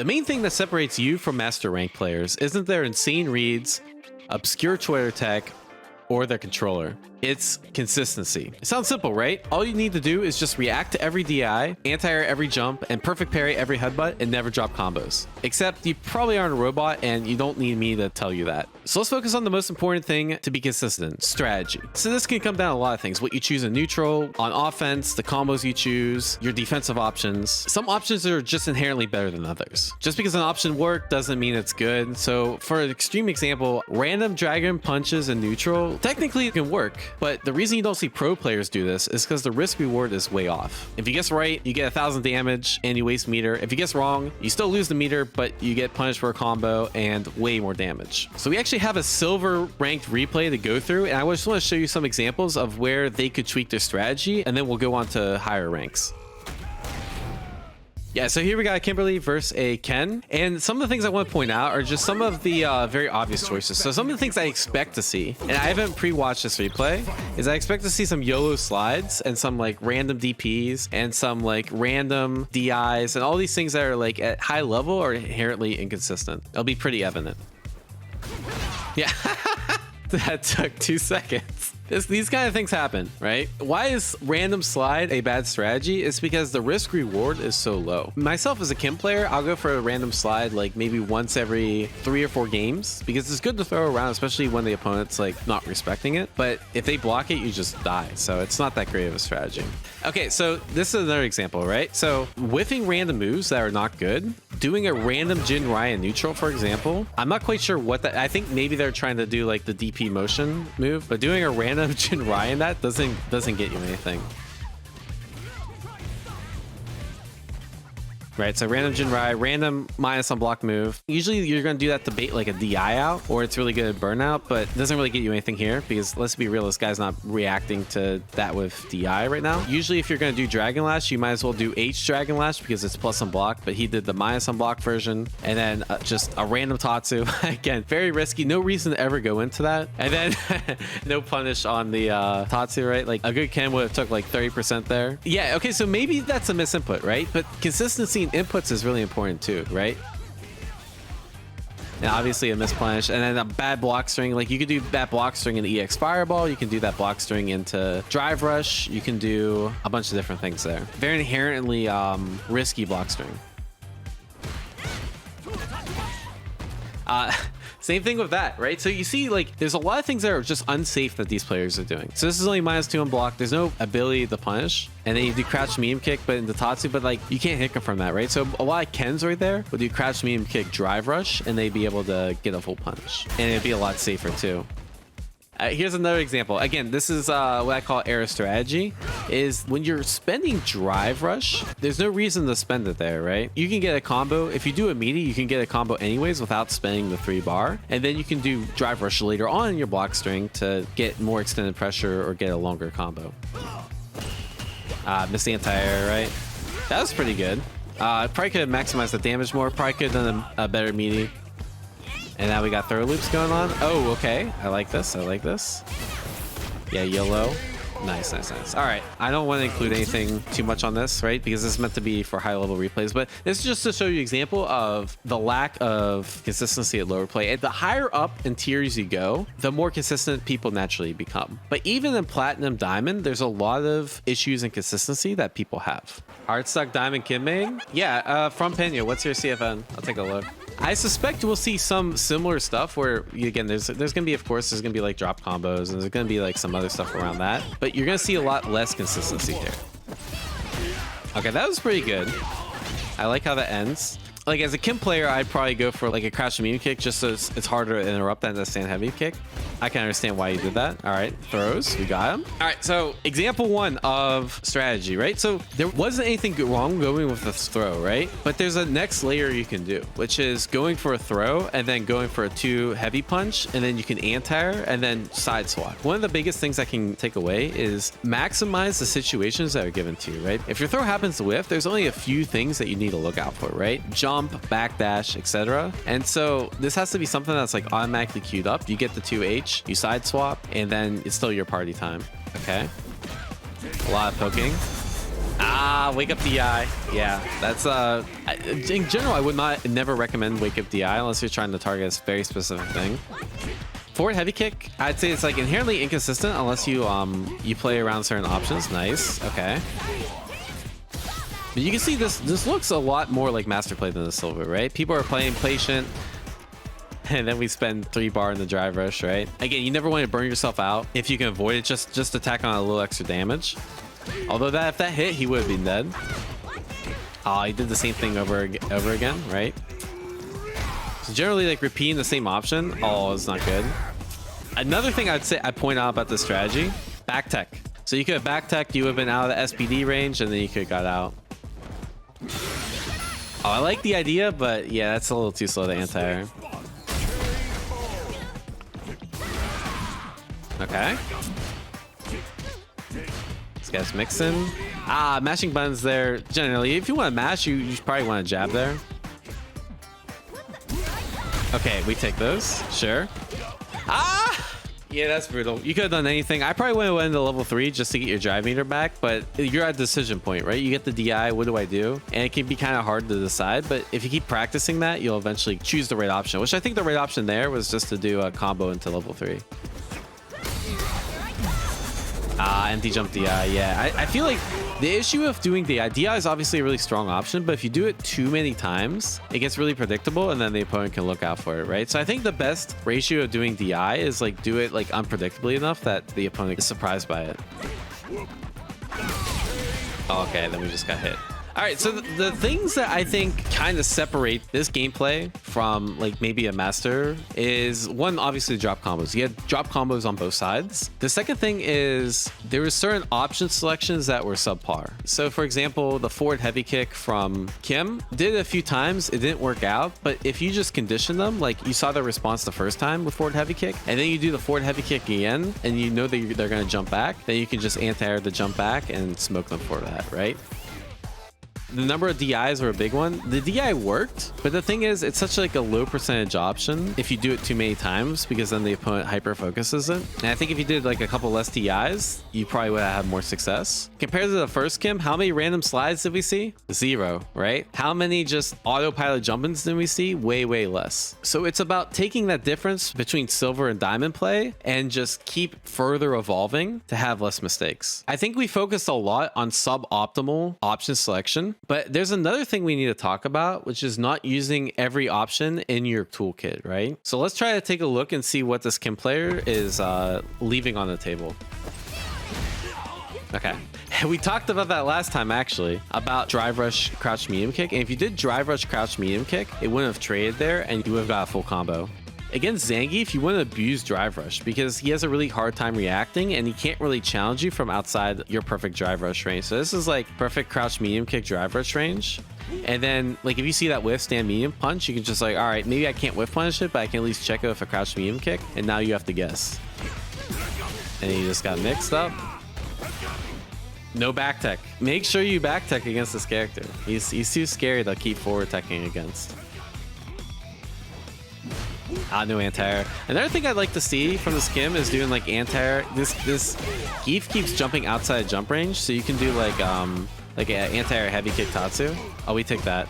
The main thing that separates you from master rank players isn't their insane reads, obscure Twitter tech, or their controller. It's consistency. It sounds simple, right? All you need to do is just react to every DI, anti-air every jump, and perfect parry every headbutt, and never drop combos. Except you probably aren't a robot, and you don't need me to tell you that. So let's focus on the most important thing to be consistent: strategy. So this can come down to a lot of things: what you choose in neutral, on offense, the combos you choose, your defensive options. Some options are just inherently better than others. Just because an option worked doesn't mean it's good. So for an extreme example, random dragon punches in neutral technically it can work, but the reason you don't see pro players do this is because the risk reward is way off. If you guess right, you get 1,000 damage and you waste meter. If you guess wrong, you still lose the meter, but you get punished for a combo and way more damage. So we actually have a silver ranked replay to go through, and I just want to show you some examples of where they could tweak their strategy, and then we'll go on to higher ranks. Yeah, so here we got Kimberly versus a Ken, and some of the things I want to point out are just some of the very obvious choices. So some of the things I expect to see, and I haven't pre-watched this replay, is I expect to see some YOLO slides and some like random DPs and some like random DIs and all these things that are like at high level are inherently inconsistent. It'll be pretty evident. Yeah, that took 2 seconds. These kind of things happen, right? Why is random slide a bad strategy? It's because the risk reward is so low. Myself as a Kim player, I'll go for a random slide like maybe once every 3 or 4 games because it's good to throw around, especially when the opponent's like not respecting it. But if they block it, you just die. So it's not that great of a strategy. Okay, so this is another example, right? So whiffing random moves that are not good, doing a random Jin Ryan neutral, for example. I'm not quite sure what that, I think maybe they're trying to do like the DP motion move, but doing a random Jin Ryan that doesn't get you anything. Right, so random Jin Ryan, random minus on block move. Usually you're going to do that to bait like a DI out, or it's really good at burnout, but it doesn't really get you anything here because let's be real, this guy's not reacting to that with DI right now. Usually if you're going to do Dragon Lash, you might as well do H Dragon Lash because it's plus on block, but he did the minus on block version, and then just a random Tatsu. Again, very risky, no reason to ever go into that. And then no punish on the Tatsu, right? Like a good Ken would have took like 30% there. Yeah, okay, so maybe that's a misinput, right? But consistency in inputs is really important too, right? And obviously a mispunish, and then a bad block string. Like you could do that block string in EX Fireball, you can do that block string into Drive Rush, you can do a bunch of different things there. Very inherently risky block string. Same thing with that, right? So you see, like, there's a lot of things that are just unsafe that these players are doing. So this is only -2 on block. There's no ability to punish. And then you do crouch medium kick, but in the Tatsu, but like, you can't hit him from that, right? So a lot of Kens right there would do crouch medium kick, drive rush, and they'd be able to get a full punish. And it'd be a lot safer too. Here's another example. Again, this is what I call error strategy, is when you're spending drive rush, there's no reason to spend it there, right? You can get a combo. If you do a meaty, you can get a combo anyways without spending the 3 bar. And then you can do drive rush later on in your block string to get more extended pressure or get a longer combo. Missed the anti-air, right? That was pretty good. Probably could have maximized the damage more. Probably could have done a better meaty. And now we got throw loops going on. Oh, okay. I like this. I like this. Yeah, yellow. Nice, nice, nice. All right. I don't want to include anything too much on this, right? Because this is meant to be for high level replays. But this is just to show you an example of the lack of consistency at lower play. And the higher up in tiers you go, the more consistent people naturally become. But even in Platinum Diamond, there's a lot of issues and consistency that people have. Heartstuck Diamond Kinmei? Yeah, from Pena. What's your CFN? I'll take a look. I suspect we'll see some similar stuff where, again, there's gonna be, of course, there's gonna be like drop combos and there's gonna be like some other stuff around that, but you're gonna see a lot less consistency here. Okay, that was pretty good. I like how that ends. Like as a Kim player, I'd probably go for like a crouch medium kick just so it's harder to interrupt than a stand heavy kick. I can understand why you did that. All right, throws, we got him. All right, so example 1 of strategy, right? So there wasn't anything wrong going with the throw, right? But there's a next layer you can do, which is going for a throw and then going for a 2 heavy punch, and then you can anti-air and then side swap. One of the biggest things I can take away is maximize the situations that are given to you, right? If your throw happens to whiff, there's only a few things that you need to look out for, right? Jump, backdash, etc. And so this has to be something that's like automatically queued up. You get the 2H, you side swap, and then it's still your party time. Okay. A lot of poking. Ah, wake up DI. Yeah, that's in general, I would never recommend wake up DI unless you're trying to target a very specific thing. Forward heavy kick, I'd say it's like inherently inconsistent unless you you play around certain options. Nice. Okay. But you can see this looks a lot more like Master Play than the Silver, right? People are playing patient, and then we spend 3 bar in the drive rush, right? Again, you never want to burn yourself out. If you can avoid it, just attack on a little extra damage. Although if that hit, he would have been dead. Oh, he did the same thing over again, right? So generally, like repeating the same option, oh, it's not good. Another thing I'd point out about this strategy, back tech. So you could have back tech, you would have been out of the SPD range, and then you could have got out. Oh, I like the idea, but yeah, that's a little too slow to anti-air. Okay. This guy's mixing. Ah, mashing buttons there. Generally, if you want to mash, you probably want to jab there. Okay, we take those. Sure. Ah! Yeah, that's brutal. You could have done anything. I probably would have went into level 3 just to get your drive meter back, but you're at a decision point, right? You get the DI, what do I do? And it can be kind of hard to decide, but if you keep practicing that, you'll eventually choose the right option, which I think the right option there was just to do a combo into level 3. Empty jump DI. Yeah, I feel like the issue of doing DI is obviously a really strong option, but if you do it too many times, it gets really predictable, and then the opponent can look out for it, right? So I think the best ratio of doing DI is like do it like unpredictably enough that the opponent is surprised by it. Oh, okay, then we just got hit. All right, so the things that I think kind of separate this gameplay from like maybe a master is one, obviously drop combos. You had drop combos on both sides. The second thing is there were certain option selections that were subpar. So for example, the forward heavy kick from Kim did it a few times. It didn't work out, but if you just condition them, like you saw their response the first time with forward heavy kick, and then you do the forward heavy kick again, and you know that they're going to jump back, then you can just anti-air the jump back and smoke them for that, right? The number of DIs were a big one. The DI worked, but the thing is, it's such like a low percentage option if you do it too many times, because then the opponent hyper focuses it. And I think if you did like a couple less DIs, you probably would have had more success. Compared to the first Kim, how many random slides did we see? 0, right? How many just autopilot jump-ins did we see? Way, way less. So it's about taking that difference between silver and diamond play and just keep further evolving to have less mistakes. I think we focused a lot on suboptimal option selection. But there's another thing we need to talk about, which is not using every option in your toolkit, right? So let's try to take a look and see what this Kim player is leaving on the table. Okay. We talked about that last time, actually, about drive rush, crouch, medium kick. And if you did drive rush, crouch, medium kick, it wouldn't have traded there and you would have got a full combo. Against Zangief, you want to abuse drive rush because he has a really hard time reacting and he can't really challenge you from outside your perfect drive rush range. So this is like perfect crouch medium kick drive rush range. And then like if you see that whiff stand medium punch, you can just like, all right, maybe I can't whiff punish it, but I can at least check it with a crouch medium kick. And now you have to guess. And he just got mixed up. No back tech. Make sure you back tech against this character. He's too scary to keep forward teching against. No anti-air. Another thing I'd like to see from this Kim is doing like anti-air. This Geef keeps jumping outside jump range, so you can do like an anti-air heavy kick Tatsu. Oh, we take that.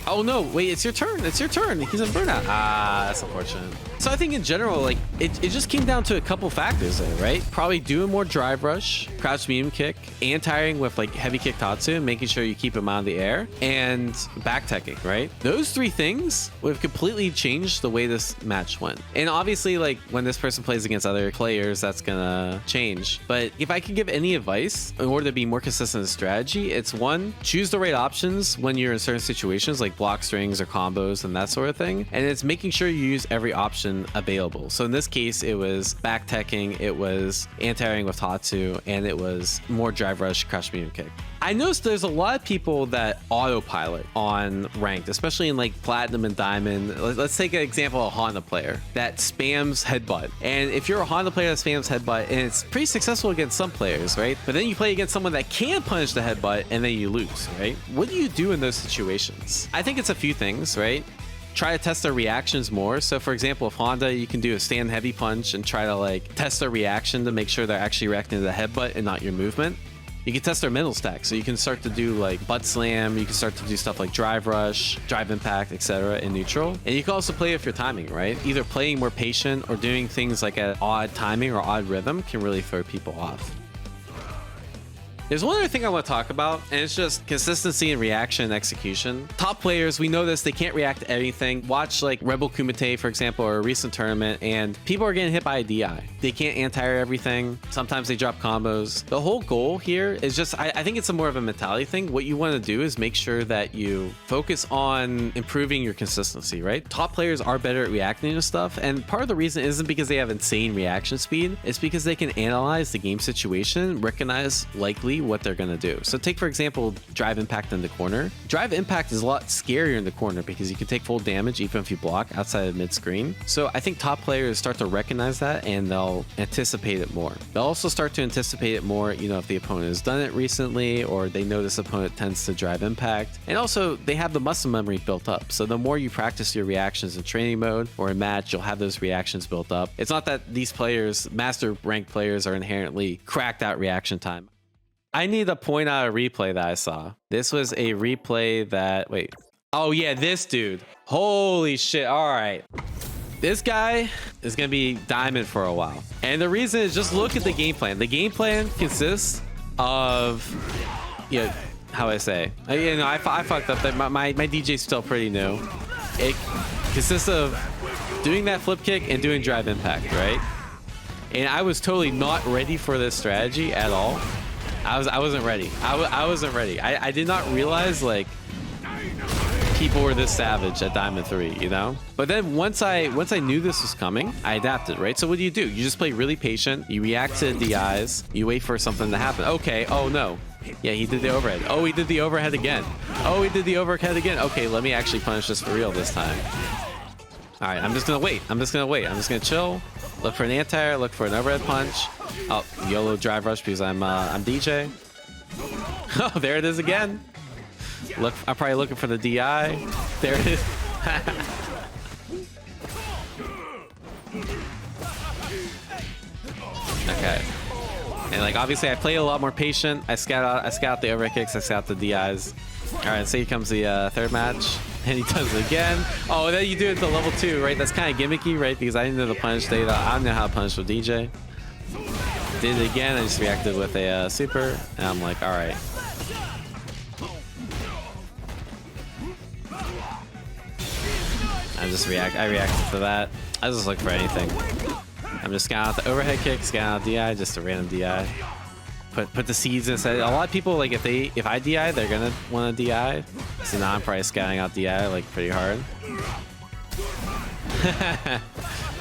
Oh no, wait, it's your turn. It's your turn. He's in burnout. That's unfortunate. So I think in general, like it just came down to a couple factors there, right? Probably doing more drive rush, crouch medium kick, anti-airing with like heavy kick Tatsu, and making sure you keep him out of the air, and back teching, right? Those 3 things would have completely changed the way this match went. And obviously, like when this person plays against other players, that's gonna change. But if I could give any advice in order to be more consistent in strategy, it's 1, choose the right options when you're in certain situations, like block strings or combos and that sort of thing. And it's making sure you use every option available. So in this case, it was back teching, it was anti-airing with Tatsu, and it was more drive rush, crouch medium kick. I noticed there's a lot of people that autopilot on ranked, especially in like platinum and diamond. Let's take an example of a Honda player that spams headbutt. And if you're a Honda player that spams headbutt, and it's pretty successful against some players, right? But then you play against someone that can punish the headbutt and then you lose, right? What do you do in those situations? I think it's a few things, right? Try to test their reactions more. So for example, if Honda, you can do a stand heavy punch and try to like test their reaction to make sure they're actually reacting to the headbutt and not your movement. You can test their mental stack. So you can start to do like butt slam. You can start to do stuff like drive rush, drive impact, etc. in neutral. And you can also play with your timing, right? Either playing more patient or doing things like at odd timing or odd rhythm can really throw people off. There's one other thing I want to talk about, and it's just consistency in reaction and execution. Top players, we know this, they can't react to anything. Watch like Rebel Kumite, for example, or a recent tournament, and people are getting hit by a DI. They can't anti-air everything. Sometimes they drop combos. The whole goal here is just, I think it's a more of a mentality thing. What you want to do is make sure that you focus on improving your consistency, right? Top players are better at reacting to stuff, and part of the reason isn't because they have insane reaction speed. It's because they can analyze the game situation, recognize likely what they're going to do. So take, for example, drive impact in the corner. Drive impact is a lot scarier in the corner because you can take full damage even if you block outside of mid-screen. So I think top players start to recognize that and they'll anticipate it more. They'll also start to anticipate it more, you know, if the opponent has done it recently or they know this opponent tends to drive impact. And also they have the muscle memory built up. So the more you practice your reactions in training mode or in match, you'll have those reactions built up. It's not that these players, master ranked players, are inherently cracked out reaction time. I need to point out a replay that I saw. This was a replay that, wait. Oh yeah, this dude. Holy shit, all right. This guy is gonna be diamond for a while. And the reason is just look at the game plan. The game plan consists of, you know, how I say, you know, I fucked up that my DJ's still pretty new. It consists of doing that flip kick and doing drive impact, right? And I was totally not ready for this strategy at all. I wasn't ready. I wasn't ready. I did not realize like people were this savage at Diamond 3, you know? But then once I knew this was coming, I adapted, right? So what do? You just play really patient. You react to DIs. You wait for something to happen. Okay. Oh no. Yeah, he did the overhead. Oh, he did the overhead again. Oh, he did the overhead again. Okay, let me actually punish this for real this time. All right, I'm just gonna wait. I'm just gonna chill. Look for an anti-air, look for an overhead punch. Oh, YOLO drive rush because I'm DJ. Oh, there it is again. Look, I'm probably looking for the DI. There it is. Okay. And like obviously I play a lot more patient. I scout out the overhead kicks, I scout the DIs. All right, so here comes the third match. And he does it again. Oh, then you do it to level 2, right? That's kind of gimmicky, right? Because I didn't know the punish data. I don't know how to punish with DJ. Did it again. I just reacted with a super. And I'm like, all right. I reacted to that. I just look for anything. I'm just scouting out the overhead kick, scouting out DI, just a random DI. Put the seeds inside. A lot of people, like, if I DI, they're gonna want to DI. So now I'm probably scouting out DI like pretty hard.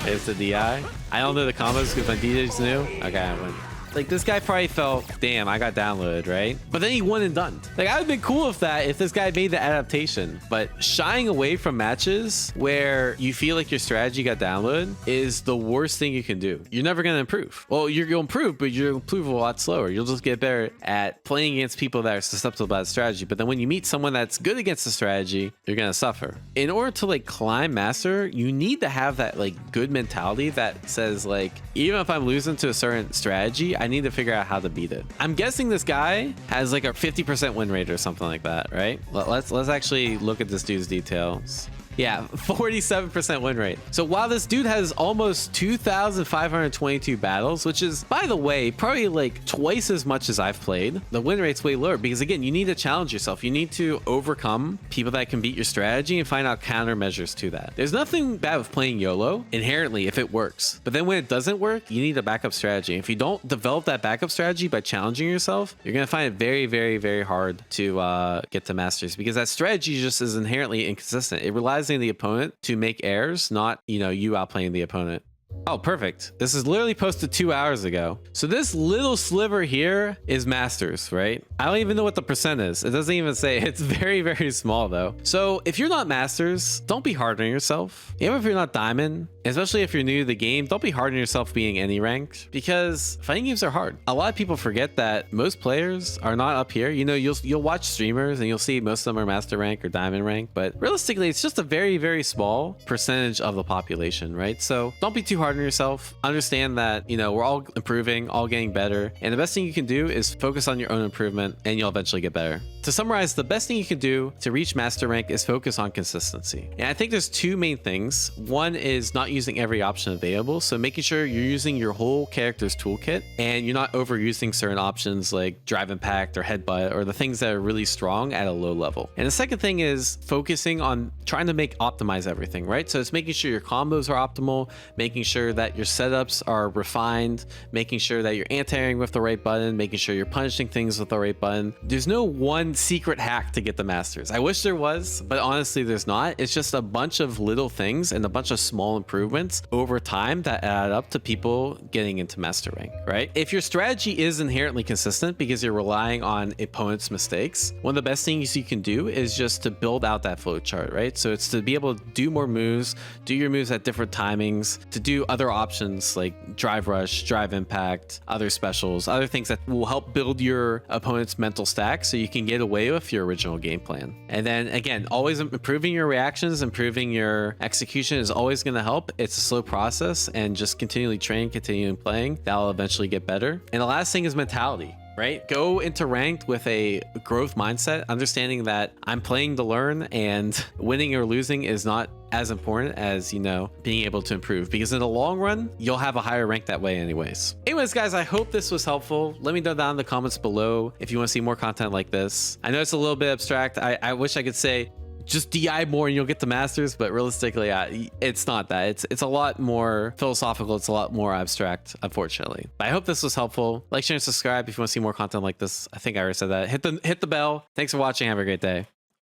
It's the DI. I don't know the combos because my DJ's new. Okay, I win. Like, this guy probably felt, damn, I got downloaded, right? But then he won and done. Like, I would have been cool with that if this guy made the adaptation. But shying away from matches where you feel like your strategy got downloaded is the worst thing you can do. You're never going to improve. Well, you're going to improve, but you'll improve a lot slower. You'll just get better at playing against people that are susceptible to that strategy. But then when you meet someone that's good against the strategy, you're going to suffer. In order to, like, climb master, you need to have that, like, good mentality that says, like, even if I'm losing to a certain strategy, I need to figure out how to beat it. I'm guessing this guy has like a 50% win rate or something like that, right? Let's actually look at this dude's details. Yeah, 47% win rate. So while this dude has almost 2,522 battles, which is, by the way, probably like twice as much as I've played, the win rate's way lower because, again, you need to challenge yourself. You need to overcome people that can beat your strategy and find out countermeasures to that. There's nothing bad with playing YOLO inherently if it works. But then when it doesn't work, you need a backup strategy. If you don't develop that backup strategy by challenging yourself, you're going to find it very, very, very hard to get to masters because that strategy just is inherently inconsistent. It relies on the opponent to make errors, not, you know, you outplaying the opponent. Oh, perfect. This is literally posted 2 hours ago. So this little sliver here is masters, right? I don't even know what the percent is. It doesn't even say. It's very, very small though. So if you're not masters, don't be hard on yourself. Even if you're not diamond, especially if you're new to the game, don't be hard on yourself being any ranked because fighting games are hard. A lot of people forget that most players are not up here. You know, you'll watch streamers and you'll see most of them are master rank or diamond rank, but realistically, it's just a very, very small percentage of the population, right? So don't be too hard hard on yourself. Understand that, you know, we're all improving, all getting better. And the best thing you can do is focus on your own improvement and you'll eventually get better. To summarize, the best thing you can do to reach master rank is focus on consistency. And I think there's two main things. One is not using every option available. So making sure you're using your whole character's toolkit and you're not overusing certain options like drive impact or headbutt or the things that are really strong at a low level. And the second thing is focusing on trying to optimize everything, right? So it's making sure your combos are optimal, making sure that your setups are refined, making sure that you're anti-airing with the right button, making sure you're punishing things with the right button. There's no one secret hack to get the masters. I wish there was, but honestly, there's not. It's just a bunch of little things and a bunch of small improvements over time that add up to people getting into master rank, right? If your strategy is inherently consistent because you're relying on opponents' mistakes, one of the best things you can do is just to build out that flow chart, right? So it's to be able to do more moves, do your moves at different timings, to do other options like drive rush, drive impact, other specials, other things that will help build your opponent's mental stack so you can get away with your original game plan. And then again, always improving your reactions, improving your execution is always going to help. It's a slow process and just continually train, continuing playing, that'll eventually get better. And the last thing is mentality. Right? Go into ranked with a growth mindset, understanding that I'm playing to learn and winning or losing is not as important as, you know, being able to improve, because in the long run, you'll have a higher rank that way anyways. Anyways, guys, I hope this was helpful. Let me know down in the comments below if you want to see more content like this. I know it's a little bit abstract. I wish I could say, just DI more and you'll get the masters, but realistically, it's not that. It's a lot more philosophical. It's a lot more abstract, unfortunately. But I hope this was helpful. Like, share, and subscribe if you want to see more content like this. I think I already said that. Hit the bell. Thanks for watching. Have a great day.